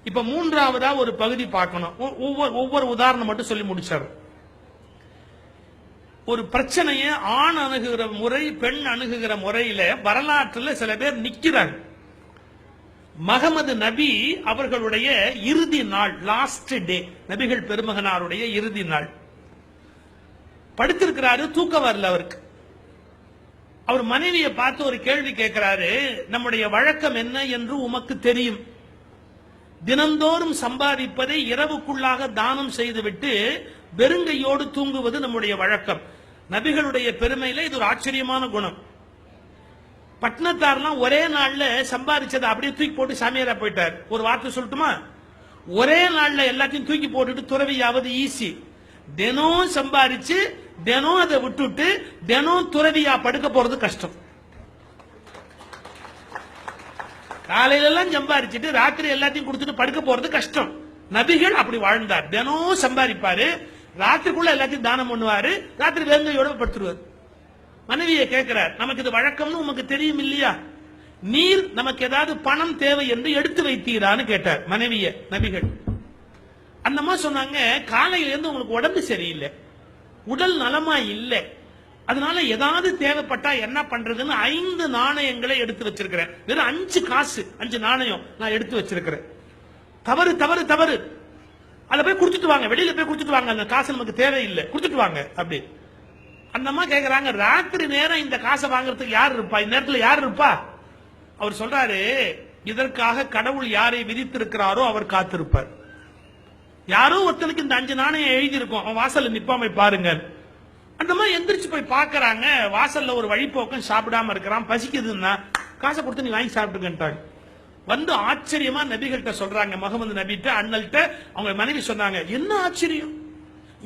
இப்ப மூன்றாவதா ஒரு பகுதி பார்க்கணும். ஒவ்வொரு உதாரணம் மட்டும் சொல்லி முடிச்சார். ஒரு பிரச்சனையை ஆண் அணுகுகிற முறை, பெண் அணுகுகிற முறையில வரலாற்றுல சில பேர் நிக்கிறாங்க. முகமது நபி அவர்களுடைய இறுதி நாள், லாஸ்ட் டே, நபிகள் பெருமகனாருடைய இறுதி நாள், படுத்திருக்கிறாரு, தூக்கம் வரல அவருக்கு. அவர் மனைவியை பார்த்து ஒரு கேள்வி கேட்கிறாரு, நம்முடைய வழக்கம் என்ன என்று உமக்கு தெரியும். தினந்தோறும் சம்பாதிப்பதை இரவுக்குள்ளாக தானம் செய்துவிட்டு வெறுங்கையோடு தூங்குவது நம்முடைய வழக்கம். நபிகளுடைய பெருமையில இது ஒரு ஆச்சரியமான குணம். பட்னத்தார்லாம் ஒரே நாள்ல சம்பாதிச்சதை அப்படியே தூக்கி போட்டு சாமியாரா போயிட்டார். ஒரு வார்த்தை சொல்லட்டுமா? ஒரே நாள்ல எல்லாத்தையும் தூக்கி போட்டுட்டு துறவியாவது ஈஸி. தினம் சம்பாதிச்சு தினம் அதை விட்டுட்டு தினம் துறவியா படுக்க போறது கஷ்டம். காலையில எல்லாம் சம்பாதிச்சுட்டு ராத்திரி எல்லாத்தையும் கொடுத்துட்டு படுக்க போறது கஷ்டம். நபிகள் அப்படி வாழ்ந்தார். தினம் சம்பாதிப்பாரு, ராத்திரிக்குள்ள எல்லாத்தையும் தானம் பண்ணுவாரு, ராத்திரி வேங்கையோட படுத்துருவார். மனைவியை கேட்கிறார், நமக்கு இது வழக்கம்னு உமக்கு தெரியும் இல்லையா? நீர் நமக்கு ஏதாவது பணம் தேவை என்று எடுத்து வைத்தீரான்னு கேட்டார் மனைவிய நபிகள். அந்த மாதிரி சொன்னாங்க, காலையில இருந்து உங்களுக்கு உடம்பு சரியில்லை, உடல் நலமா இல்லை, அதனால ஏதாவது தேவைப்பட்டா என்ன பண்றதுன்னு 5 நாணயங்களை எடுத்து வச்சிருக்கிறேன். வெறும் 5 காசு, 5 நாணயம் நான் எடுத்து வச்சிருக்கிறேன். தவறு தவறு தவறு, அதை போய் குடுத்துட்டு வாங்க, வெளியில போய் குடுத்துட்டு வாங்க, அந்த காசு நமக்கு தேவையில்லை, குடுத்துட்டு வாங்க அப்படி. அந்த அம்மா கேக்குறாங்க, ராத்திரி நேரம் இந்த காசை வாங்குறதுக்கு யார் இருப்பா? இந்த நேரத்தில் யார் இருப்பா? அவர் சொல்றாரு, இதற்காக கடவுள் யாரை விதித்திருக்கிறாரோ அவர் காத்திருப்பார். யாரோ ஒருத்தனுக்கு இந்த 5 நாணயம் எழுதி இருக்கும், அவன் வாசல்ல நிப்பாம பாருங்க. அந்த மாதிரி எந்திரிச்சு போய் பாக்குறாங்க, வாசல்ல ஒரு வழிபோக்கம் சாப்பிடாம இருக்கிறான், பசிக்குதுன்னா காசை கொடுத்து நீ வாங்கி சாப்பிட்டுக்கிட்டாங்க. வந்து ஆச்சரியமா நபிகள்கிட்ட சொல்றாங்க, முகமது நபிட்ட, அண்ணல்கிட்ட. அவங்க மனைவி சொன்னாங்க, என்ன ஆச்சரியம்,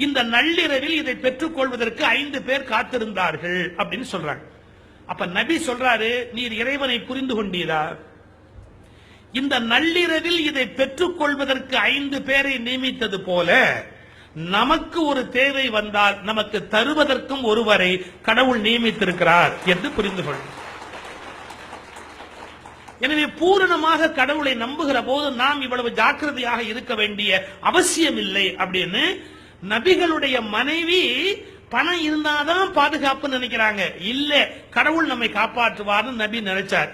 இந்த நள்ளிரவில் இதை பெற்றுக் கொள்வதற்கு 5 பேர் காத்திருந்தார்கள் அப்படின்னு சொல்றாங்க. அப்ப நபி சொல்றாரு, நீர் இறைவனை புரிந்து கொண்டீரா? இந்த நள்ளிரவில் இதை பெற்றுக் கொள்வதற்கு 5 பேரை நியமித்தது போல நமக்கு ஒரு தேவை வந்தால் நமக்கு தருவதற்கும் ஒருவரை கடவுள் நியமித்திருக்கிறார் என்று புரிந்து கொள்ளும். எனவே பூரணமாக கடவுளை நம்புகிற போது நாம் இவ்வளவு ஜாக்கிரதையாக இருக்க வேண்டிய அவசியம் இல்லை அப்படின்னு நபிகளுடைய மனைவி பணம் இருந்தாதான் பாதுகாப்பு நினைக்கிறாங்க. இல்ல, கடவுள் நம்மை காப்பாற்றுவார்னு நபி நினைச்சார்.